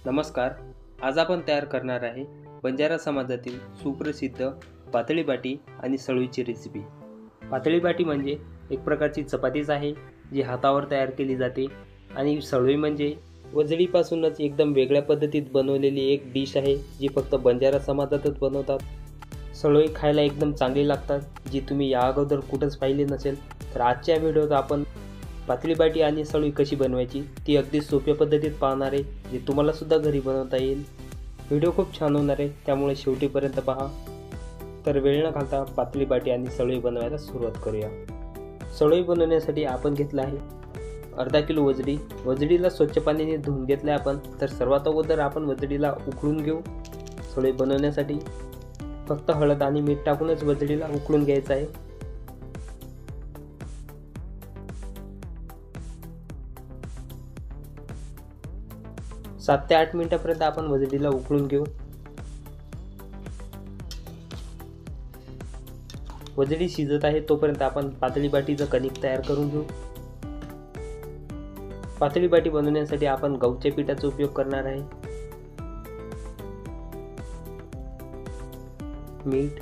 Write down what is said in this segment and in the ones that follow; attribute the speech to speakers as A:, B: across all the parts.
A: नमस्कार. आज आपण तयार करणार आहे बंजारा समाजातील सुप्रसिद्ध पातळी बाटी आणि सळूची रेसिपी. पातळी बाटी म्हणजे एक प्रकारची चपातीच आहे जी हातावर तयार केली जाते आणि सळवी म्हणजे वजडीपासूनच एकदम वेगळ्या पद्धतीत बनवलेली एक डिश आहे जी फक्त बंजारा समाजातच बनवतात. सळवी खायला एकदम चांगली लागतात जी तुम्ही या अगोदर कुठंच पाहिली नसेल. तर आजच्या व्हिडिओत आपण पातळी बाटी आणि सळवी कशी बनवायची ती अगदी सोप्या पद्धतीत पाहणार आहे, जे तुम्हाला सुद्धा घरी बनवता येईल. व्हिडिओ खूप छान होणार आहे, त्यामुळे शेवटीपर्यंत पहा. तर वेळ न घालता पातळी बाटी आणि सळवी बनवायला सुरुवात करूया. सळवी बनवण्यासाठी आपण घेतला आहे अर्धा किलो वजडी. वजडीला स्वच्छ पाण्याने धुवून घेतले आपण. तर सर्वात अगोदर आपण वजडीला उकळून घेऊ. सळवी बनवण्यासाठी फक्त हळद आणि मीठ टाकूनच वजडीला उकळून घ्यायचं आहे. सात ते 8 मिनिटापर्यंत आपण वजडीला उकळून घेऊ. वजडी शिजत आहे तोपर्यंत आपण पातळी बाटीचं कणिक तयार करून घेऊ. पातळी बाटी बनवण्यासाठी आपण गव्हाच्या पिठाचा उपयोग करणार आहे. मीठ,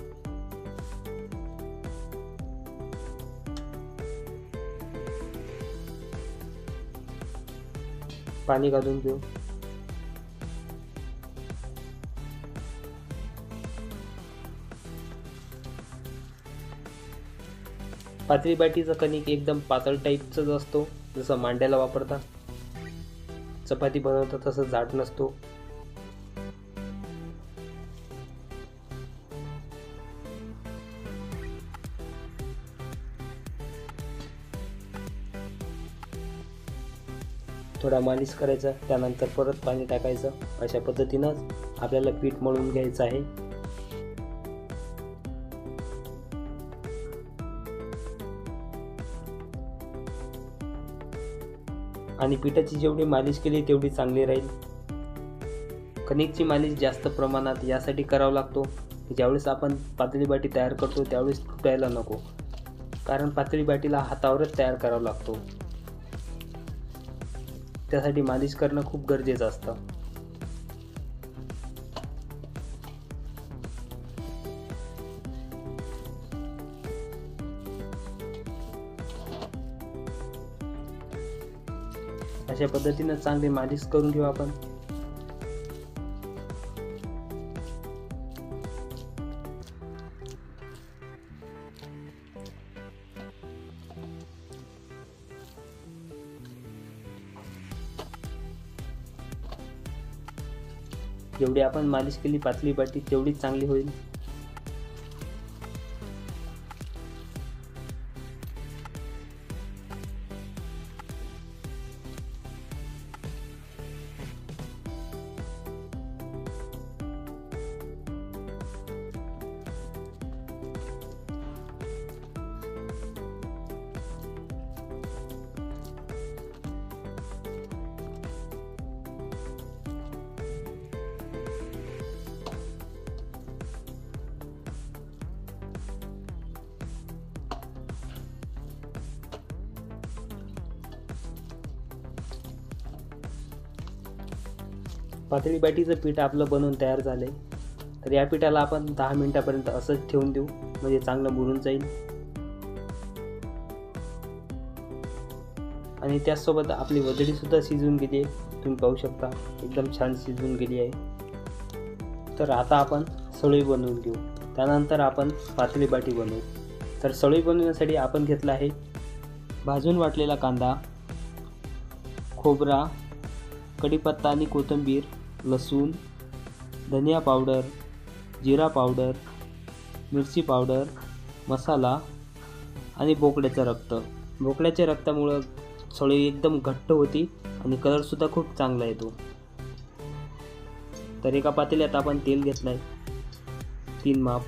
A: पाणी घालून घेऊ. पातळी बाटीचं कणिक एकदम पातळ टाईपचाच असतो, जसं मांड्याला वापरतात. चपाती बनवतात तसं जाड नसतो. थोडा मालिश करायचा, त्यानंतर परत पाणी टाकायचं. अशा पद्धतीनंच आपल्याला पीठ मळून घ्यायचं आहे. आणि पिठाची जेवढी मालिश केली तेवढी चांगली राहील. कणिकची मालिश जास्त प्रमाणात यासाठी करावं लागतो की ज्यावेळेस आपण पातळी बाटी तयार करतो त्यावेळेस फुटायला नको, कारण पातळी बाटीला हातावरच तयार करावं लागतो. त्यासाठी मालिश करणं खूप गरजेचं असतं. अशा पद्धतीने चांगली मालिश करून घेऊ आपण. जेवढी आपण मालिश केली पातळी बाटी तेवढीच चांगली होईल. पातळी बाटीचं पीठ आपलं बनवून तयार झालंय. तर या पिठाला आपण 10 मिनिटापर्यंत असंच ठेवून देऊ, म्हणजे चांगलं मुरून जाईल. आणि त्याचसोबत आपली वजडी सुद्धा शिजून गेली आहे. तुम्ही पाहू शकता एकदम छान शिजून गेली आहे. तर आता आपण सळवी बनवून घेऊ. त्यानंतर आपण पातळी बाटी बनवू. तर सळवी बनवण्यासाठी आपण घेतला आहे भाजून वाटलेला कांदा, खोबरा, कढीपत्ता आणि कोथिंबीर, लसूण, धनिया पावडर, जिरा पावडर, मिरची पावडर, मसाला आणि बोकड्याचं रक्त. बोकड्याच्या रक्तामुळं सळवी एकदम घट्ट होती आणि कलरसुद्धा खूप चांगला येतो. तर एका पातेल्यात आपण तेल घेतलं आहे 3 माप,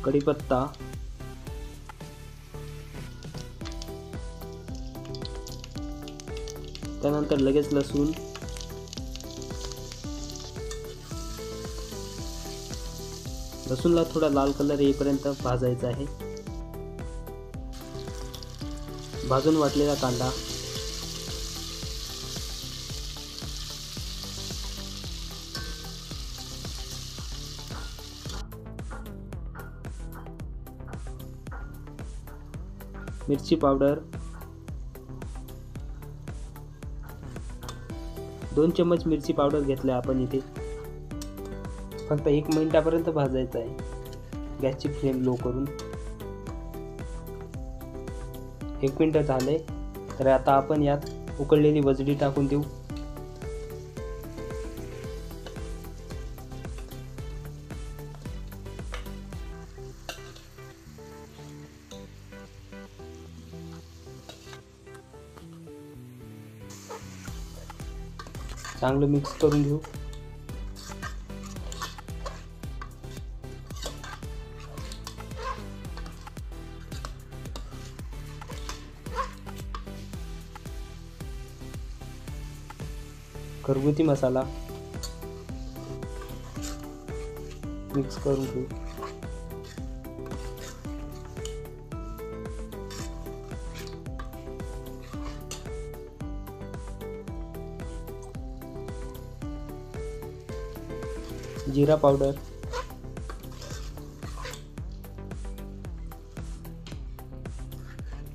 A: कढीपत्ता, त्यानंतर लगेच लसूण, लसूणला थोडा लाल कलर येईपर्यंत भाजायचा आहे. भाजून वाटलेला कांदा, मिरची पावडर, 2 चम्मच मिरची पावडर घेतलं आपण इथे. फक्त 1 मिनिटापर्यंत भाजायचं आहे. गॅसची फ्लेम लो करून. 1 मिनिट झाले. तर आता आपण यात उकळलेली वजडी टाकून देऊ. चांगलं मिक्स करून घेऊ. घरगुती मसाला मिक्स करून घेऊ. जिरा पावडर,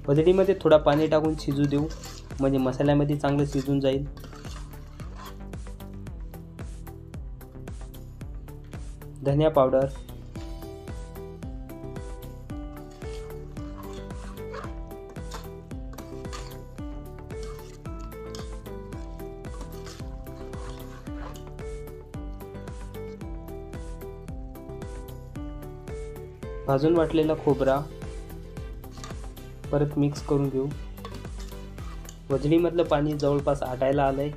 A: वजडीमध्ये थोडा पाणी टाकून शिजू देऊ, म्हणजे मसाल्यामध्ये चांगलं शिजून जाईल. धनिया पावडर, भाजून वाटलेला खोबरा परत मिक्स करून घेऊ. वजडीमधलं पाणी जवळपास आटायला आलंय.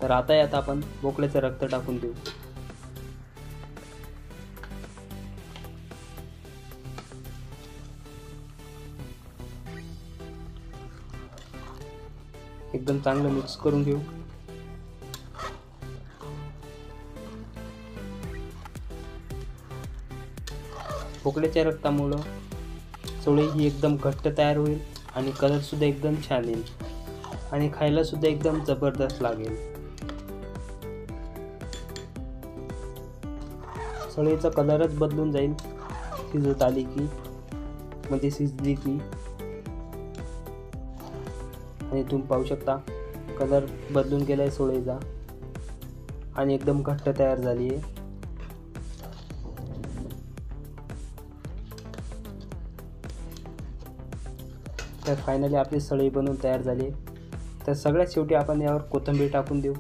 A: तर आता यात आपण बोकड्याचं रक्त टाकून देऊ. एकदम चांगलं मिक्स करून घेऊ. बोकड्याच्या रक्तामुळं चवळी ही एकदम घट्ट तयार होईल आणि कलर सुद्धा एकदम छान येईल आणि खायला सुद्धा एकदम जबरदस्त लागेल. चवळीचा कलरच बदलून जाईल शिजत आली की, म्हणजे शिजली की. आणि तुम्ही पाहू शकता कलर बदलून गेलाय चवळीचा आणि एकदम घट्ट तयार झाली आहे. तर फायनली आपली सळई बनवून तयार झाली आहे. तर सगळ्यात शेवटी आपण यावर कोथिंबीर टाकून देऊ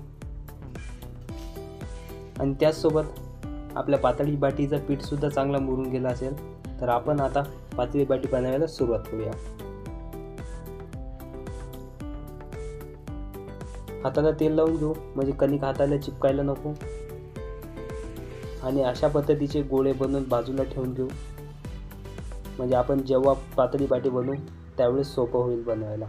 A: आणि त्याचसोबत आपल्या पातळी बाटीचं पीठ सुद्धा चांगला मुरून गेला असेल. तर आपण आता पातळी बाटी बनवायला सुरुवात करूया. हाताला तेल लावून घेऊ, म्हणजे कणिक हाताला चिपकायला नको. आणि अशा पद्धतीचे गोळे बनवून बाजूला ठेवून घेऊ, म्हणजे आपण जेव्हा पातळी बाटी बनवू त्यावेळेस सोपं होईल बनवायला.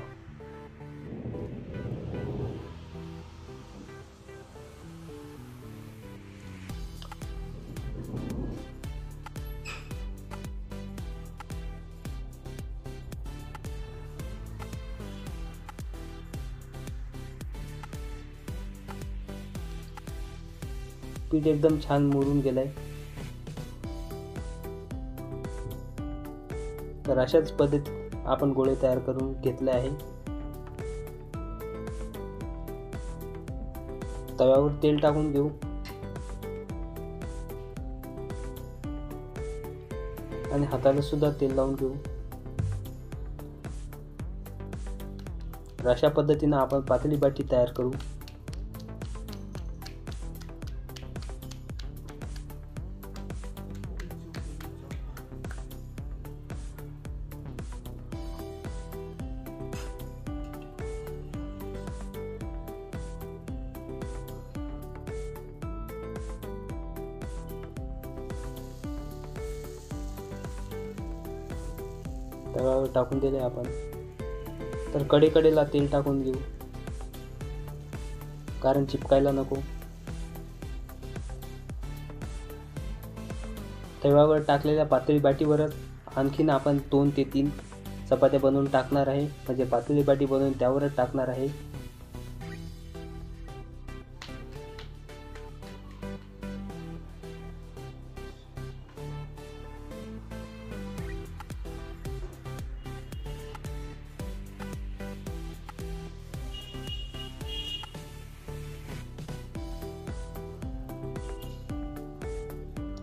A: पीठ एकदम छान मुरून गेलंय. तर अशाच पद्धतीत आपण गोळे तयार करून घेतले आहे. तव्यावर तेल टाकून घेऊ आणि हाताला सुद्धा तेल लावून घेऊ. अशा पद्धतीने आपण पातळी बाटी तयार करू. तव्यावर टाकून दिले आपण. तर कडेकडेला तेल टाकून घेऊ, कारण चिपकायला नको. तव्यावर टाकलेल्या पातळी बाटीवरच आणखीन आपण 2 ते 3 चपात्या बनवून टाकणार आहे, म्हणजे पातळी बाटी बनवून त्यावरच टाकणार आहे.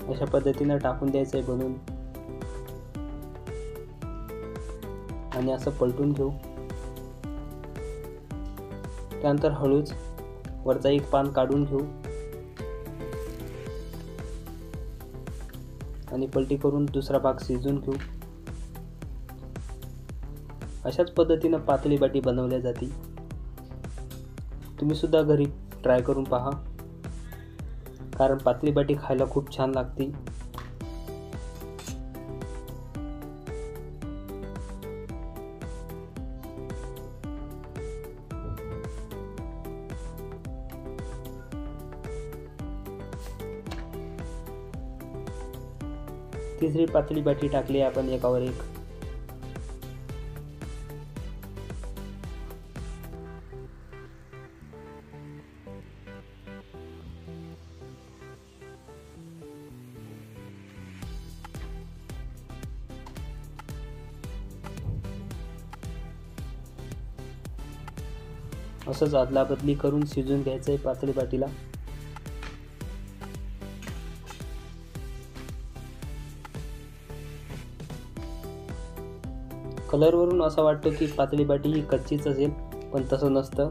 A: अशा पद्धतीनं टाकून द्यायचं आहे बनवून आणि असं पलटून घेऊ. त्यानंतर हळूच वरचा एक पान काढून घेऊ आणि पलटी करून दुसरा भाग शिजवून घेऊ. अशाच पद्धतीनं पातळी बाटी बनवल्या जाते. तुम्ही सुद्धा घरी ट्राय करून पहा, कारण पातळी बाटी खायला खूप छान लागते. तिसरी पातळी बाटी टाकली आपण एकावर एक. असंच अदलाबदली करून शिजून घ्यायचं आहे पातळी बाटीला. कलरवरून असं वाटतं की पातळी बाटी ही कच्चीच असेल, पण तसं नसतं.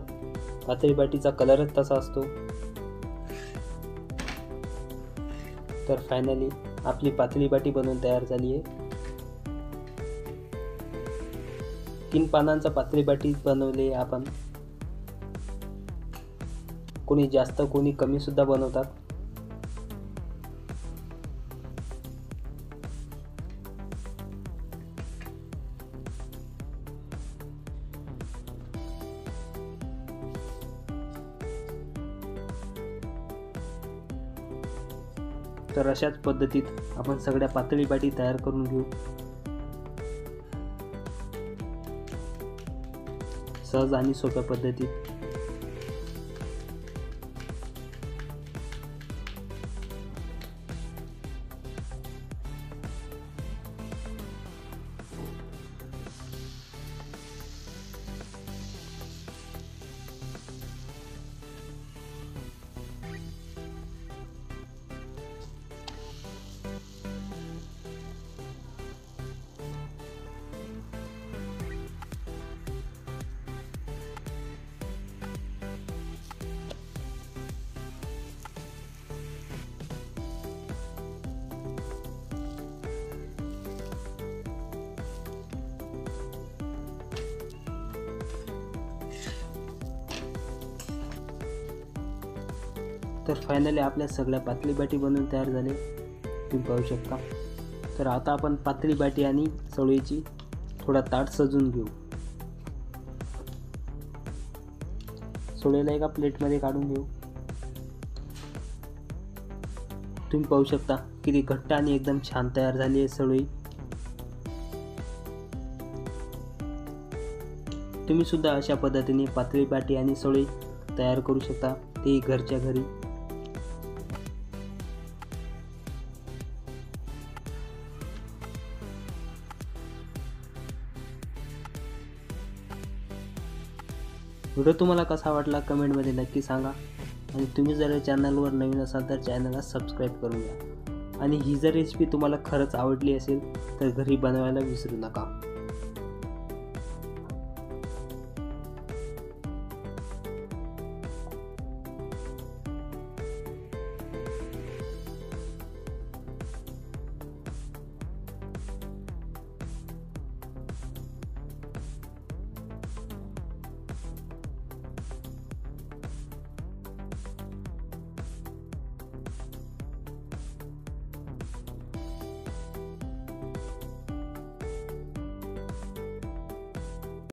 A: पातळी बाटीचा कलरच तसा असतो. तर फायनली आपली पातळी बाटी बनवून तयार झाली आहे. 3 पानांचा पातळी बाटी बनवली आपण. कोणी जास्त कोणी कमी सुद्धा बनवतात. तर अशाच पद्धतीत आपण सगळ्या पातळी बाटी तयार करून घेऊ. सहज आणि सोप्या पद्धतीत. तर फायनली आपल्या सगळ्या पातळी बाटी बनवून तयार झाले, तुम्ही पाहू शकता. तर आता आपण पातळी बाटी आणि चवळीची थोडा ताट सजवून घेऊ. चवळीला एका प्लेटमध्ये काढून घेऊ. तुम्ही पाहू शकता किती घट्ट आणि एकदम छान तयार झाली आहे चवळी. तुम्ही सुद्धा अशा पद्धतीने पातळी बाटी आणि चवळी तयार करू शकता, ते घरच्या घरी. व्हिडिओ तुम्हाला कसा वाटला कमेंटमध्ये नक्की सांगा. आणि तुम्ही जर चॅनलवर नवीन असाल तर चॅनलला सबस्क्राईब करून घ्या. आणि ही जर रेसिपी तुम्हाला खरंच आवडली असेल तर घरी बनवायला विसरू नका.